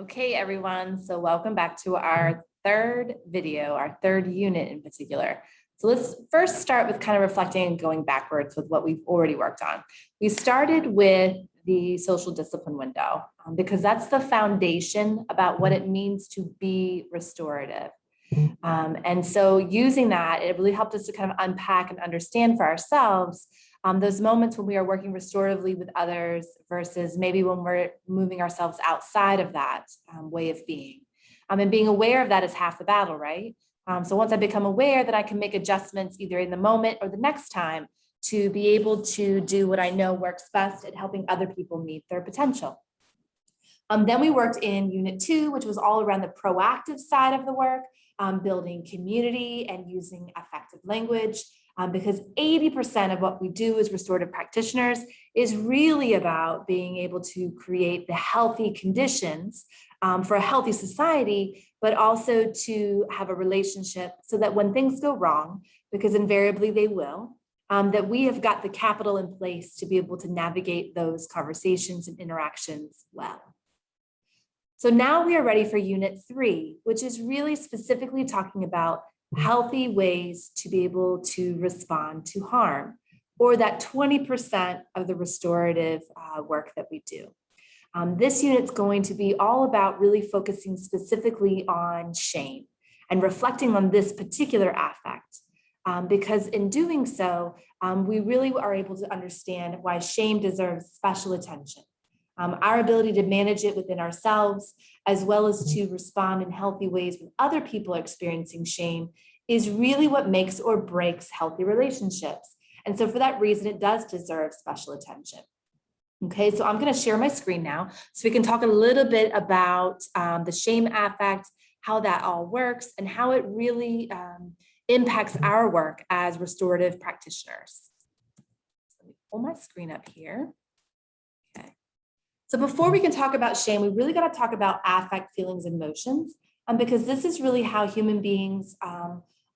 Okay, everyone. So welcome back to our third video, our third unit in particular. So let's first start with kind of reflecting and going backwards with what we've already worked on. We started with the social discipline window because that's the foundation about what it means to be restorative. And so using that, it really helped us to kind of unpack and understand for ourselves those moments when we are working restoratively with others versus maybe when we're moving ourselves outside of that way of being. And being aware of that is half the battle, right? So once I become aware, that I can make adjustments either in the moment or the next time to be able to do what I know works best at helping other people meet their potential. Then we worked in Unit 2, which was all around the proactive side of the work, building community and using effective language. Because 80% of what we do as restorative practitioners is really about being able to create the healthy conditions for a healthy society, but also to have a relationship so that when things go wrong, because invariably they will, that we have got the capital in place to be able to navigate those conversations and interactions well. So now we are ready for Unit 3, which is really specifically talking about healthy ways to be able to respond to harm, or that 20% of the restorative work that we do. This unit's going to be all about really focusing specifically on shame and reflecting on this particular affect, because in doing so, we really are able to understand why shame deserves special attention. Our ability to manage it within ourselves, as well as to respond in healthy ways when other people are experiencing shame, is really what makes or breaks healthy relationships. And so for that reason, it does deserve special attention. Okay, so I'm going to share my screen now so we can talk a little bit about the shame affect, how that all works, and how it really impacts our work as restorative practitioners. So let me pull my screen up here. Okay. So before we can talk about shame, we really got to talk about affect, feelings, and emotions, because this is really how human beings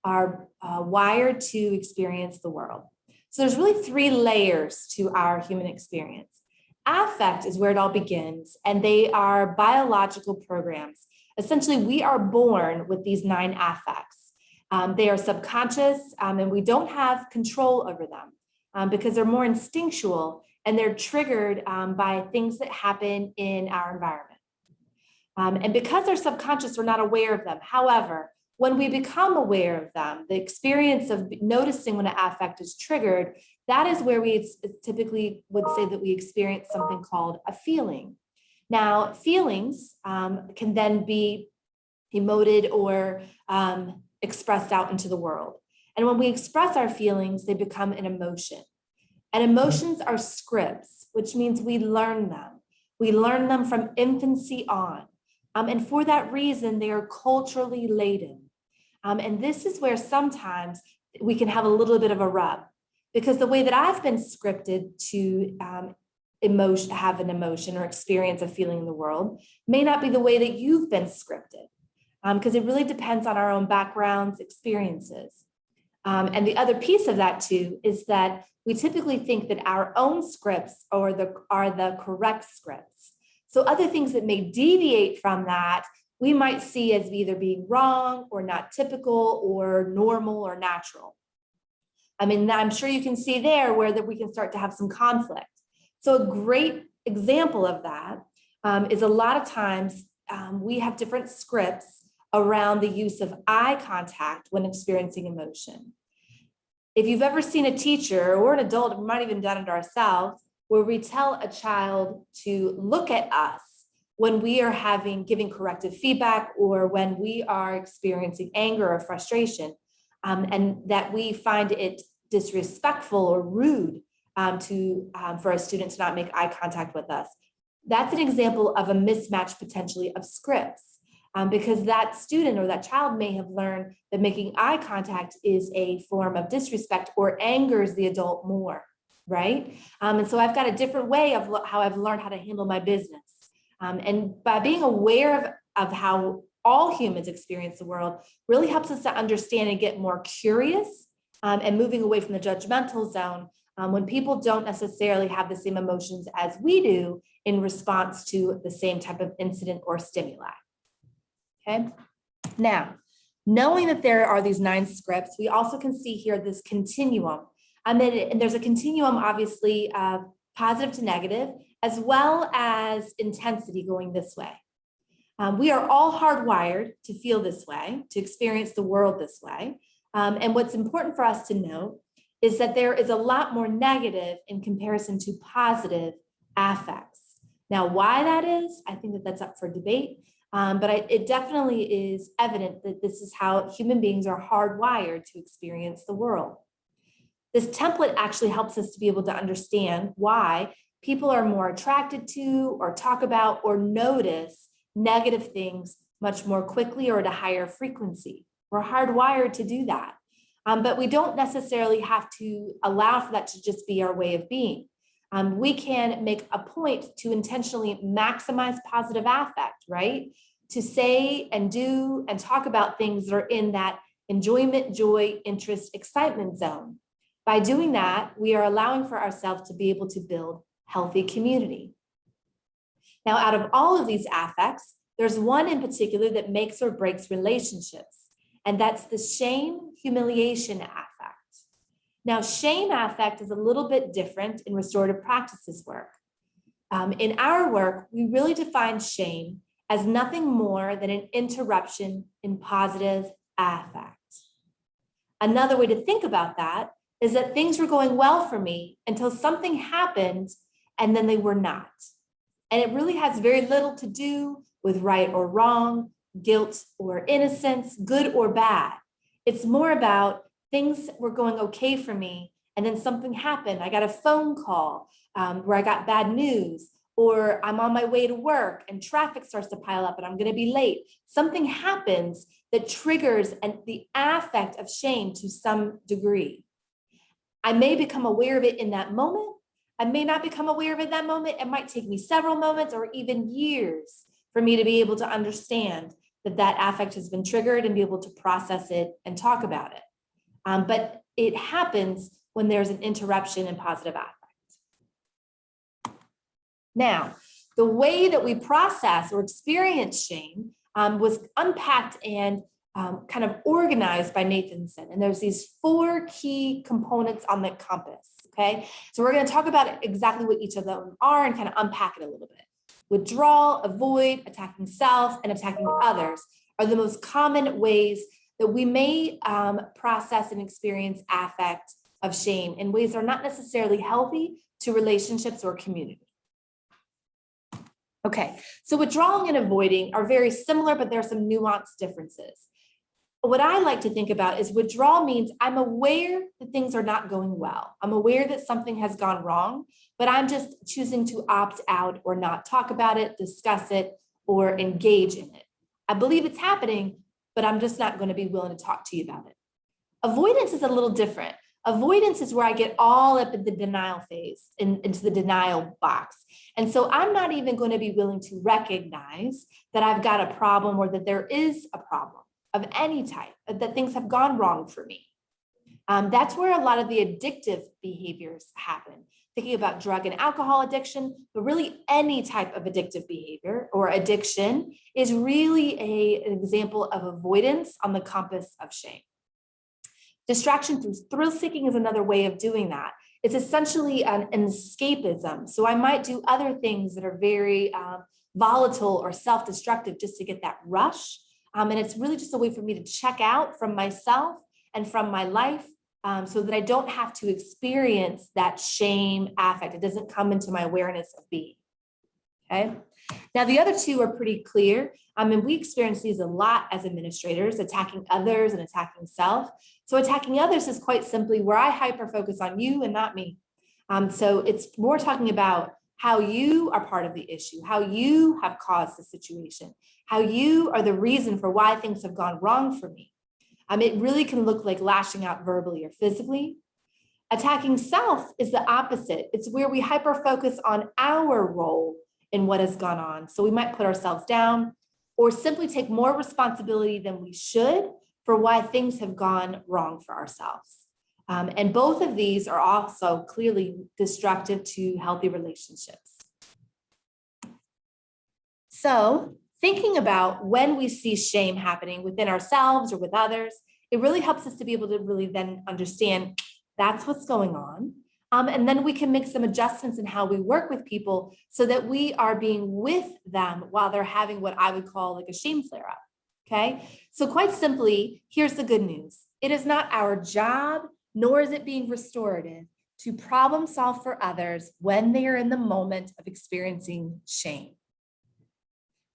are wired to experience the world. So there's really three layers to our human experience. Affect is where it all begins, and they are biological programs. Essentially, we are born with these 9 affects. They are subconscious, and we don't have control over them because they're more instinctual, and they're triggered by things that happen in our environment. And because they're subconscious, we're not aware of them. However, when we become aware of them, the experience of noticing when an affect is triggered, that is where we typically would say that we experience something called a feeling. Now, feelings can then be emoted or expressed out into the world. And when we express our feelings, they become an emotion. And emotions are scripts, which means we learn them. We learn them from infancy on. And for that reason, they are culturally laden. And this is where sometimes we can have a little bit of a rub, because the way that I've been scripted to have an emotion or experience a feeling in the world may not be the way that you've been scripted, because it really depends on our own backgrounds, experiences. And the other piece of that too is that we typically think that our own scripts are the correct scripts. So other things that may deviate from that, we might see as either being wrong or not typical or normal or natural. I mean, I'm sure you can see there where that we can start to have some conflict. So a great example of that is a lot of times we have different scripts around the use of eye contact when experiencing emotion. If you've ever seen a teacher or an adult, we might have even done it ourselves, where we tell a child to look at us when we are giving corrective feedback or when we are experiencing anger or frustration, and that we find it disrespectful or rude for a student to not make eye contact with us. That's an example of a mismatch potentially of scripts, because that student or that child may have learned that making eye contact is a form of disrespect or angers the adult more, right? And so I've got a different way of how I've learned how to handle my business. And by being aware of how all humans experience the world really helps us to understand and get more curious and moving away from the judgmental zone when people don't necessarily have the same emotions as we do in response to the same type of incident or stimuli. Okay, now, knowing that there are these 9 scripts, we also can see here this continuum. And there's a continuum, obviously, of positive to negative, as well as intensity going this way. We are all hardwired to feel this way, to experience the world this way. And what's important for us to note is that there is a lot more negative in comparison to positive affects. Now, why that is, I think that that's up for debate, but it definitely is evident that this is how human beings are hardwired to experience the world. This template actually helps us to be able to understand why people are more attracted to or talk about or notice negative things much more quickly or at a higher frequency. We're hardwired to do that. But we don't necessarily have to allow for that to just be our way of being. We can make a point to intentionally maximize positive affect, right? To say and do and talk about things that are in that enjoyment, joy, interest, excitement zone. By doing that, we are allowing for ourselves to be able to build healthy community. Now, out of all of these affects, there's one in particular that makes or breaks relationships, and that's the shame, humiliation affect. Now, shame affect is a little bit different in restorative practices work. In our work, we really define shame as nothing more than an interruption in positive affect. Another way to think about that is that things were going well for me until something happened and then they were not. And it really has very little to do with right or wrong, guilt or innocence, good or bad. It's more about things were going okay for me and then something happened. I got a phone call where I got bad news, or I'm on my way to work and traffic starts to pile up and I'm going to be late. Something happens that triggers the affect of shame to some degree. I may become aware of it in that moment. I may not become aware of it in that moment. It might take me several moments or even years for me to be able to understand that that affect has been triggered and be able to process it and talk about it. But it happens when there's an interruption in positive affect. Now, the way that we process or experience shame was unpacked and kind of organized by Nathanson. And there's these 4 key components on the compass, okay? So we're gonna talk about exactly what each of them are and kind of unpack it a little bit. Withdrawal, avoid, attacking self, and attacking others are the most common ways that we may process and experience affect of shame in ways that are not necessarily healthy to relationships or community. Okay, so withdrawing and avoiding are very similar, but there are some nuanced differences. What I like to think about is withdrawal means I'm aware that things are not going well. I'm aware that something has gone wrong, but I'm just choosing to opt out or not talk about it, discuss it, or engage in it. I believe it's happening, but I'm just not going to be willing to talk to you about it. Avoidance is a little different. Avoidance is where I get all up in the denial phase, into the denial box. And so I'm not even going to be willing to recognize that I've got a problem or that there is a problem of any type, that things have gone wrong for me. That's where a lot of the addictive behaviors happen. Thinking about drug and alcohol addiction, but really any type of addictive behavior or addiction is really an example of avoidance on the compass of shame. Distraction through thrill seeking is another way of doing that. It's essentially an escapism. So I might do other things that are very volatile or self-destructive just to get that rush. And it's really just a way for me to check out from myself and from my life so that I don't have to experience that shame affect. It doesn't come into my awareness of being, okay? Now, the other 2 are pretty clear. And we experience these a lot as administrators, attacking others and attacking self. So attacking others is quite simply where I hyper-focus on you and not me. So it's more talking about how you are part of the issue, how you have caused the situation, how you are the reason for why things have gone wrong for me. It really can look like lashing out verbally or physically. Attacking self is the opposite. It's where we hyper-focus on our role in what has gone on. So we might put ourselves down or simply take more responsibility than we should for why things have gone wrong for ourselves. And both of these are also clearly destructive to healthy relationships. So thinking about when we see shame happening within ourselves or with others, it really helps us to be able to really then understand that's what's going on. And then we can make some adjustments in how we work with people so that we are being with them while they're having what I would call like a shame flare up. Okay. So quite simply, here's the good news. It is not our job, nor is it being restorative to problem solve for others when they are in the moment of experiencing shame.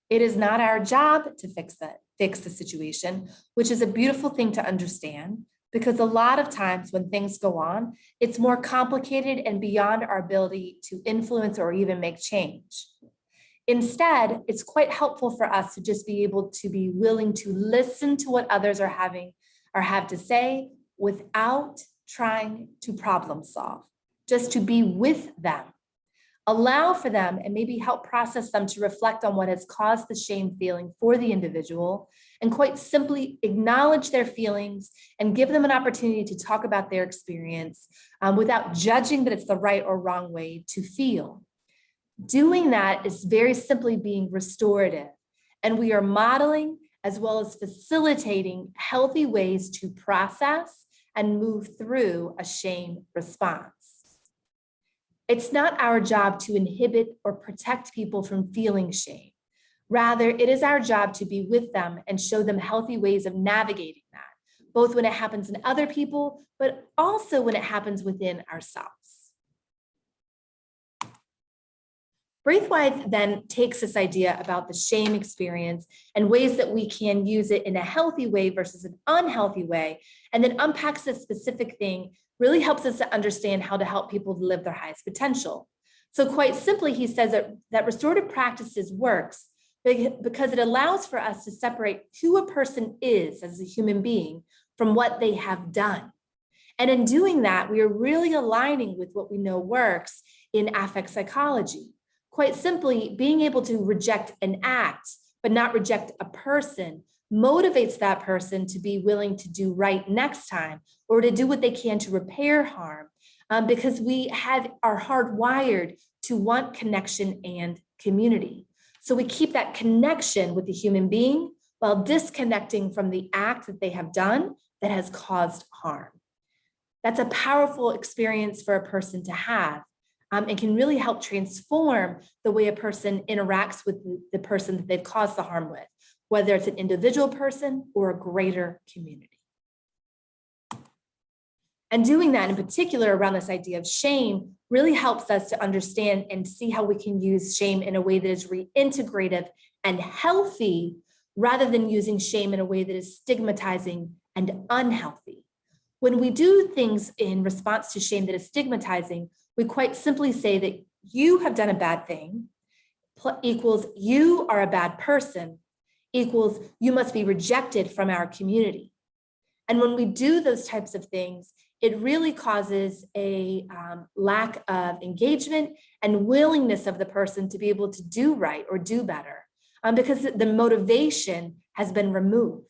It is not our job to fix the situation, which is a beautiful thing to understand, because a lot of times when things go on, it's more complicated and beyond our ability to influence or even make change. Instead, it's quite helpful for us to just be able to be willing to listen to what others are having or have to say without trying to problem solve, just to be with them. Allow for them and maybe help process them to reflect on what has caused the shame feeling for the individual, and quite simply acknowledge their feelings and give them an opportunity to talk about their experience without judging that it's the right or wrong way to feel. Doing that is very simply being restorative, and we are modeling as well as facilitating healthy ways to process and move through a shame response. It's not our job to inhibit or protect people from feeling shame. Rather, it is our job to be with them and show them healthy ways of navigating that, both when it happens in other people, but also when it happens within ourselves. Braithwaite then takes this idea about the shame experience and ways that we can use it in a healthy way versus an unhealthy way, and then unpacks a specific thing, really helps us to understand how to help people live their highest potential. So quite simply, he says that restorative practices works because it allows for us to separate who a person is as a human being from what they have done. And in doing that, we are really aligning with what we know works in affect psychology. Quite simply, being able to reject an act, but not reject a person, motivates that person to be willing to do right next time, or to do what they can to repair harm, because we are hardwired to want connection and community. So we keep that connection with the human being while disconnecting from the act that they have done that has caused harm. That's a powerful experience for a person to have, and can really help transform the way a person interacts with the person that they've caused the harm with, whether it's an individual person or a greater community. And doing that in particular around this idea of shame really helps us to understand and see how we can use shame in a way that is reintegrative and healthy, rather than using shame in a way that is stigmatizing and unhealthy. When we do things in response to shame that is stigmatizing, we quite simply say that you have done a bad thing equals you are a bad person equals you must be rejected from our community. And when we do those types of things, it really causes a lack of engagement and willingness of the person to be able to do right or do better, because the motivation has been removed.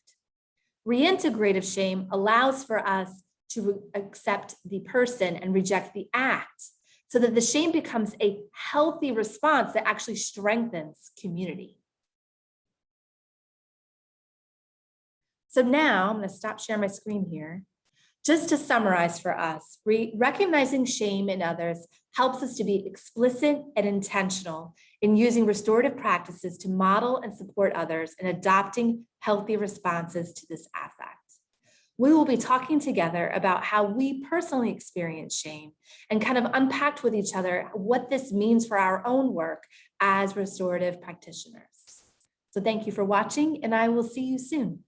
Reintegrative shame allows for us to accept the person and reject the act, so that the shame becomes a healthy response that actually strengthens community. So now I'm going to stop sharing my screen here. Just to summarize for us, recognizing shame in others helps us to be explicit and intentional in using restorative practices to model and support others in adopting healthy responses to this affect. We will be talking together about how we personally experience shame and kind of unpacked with each other what this means for our own work as restorative practitioners. So thank you for watching, and I will see you soon.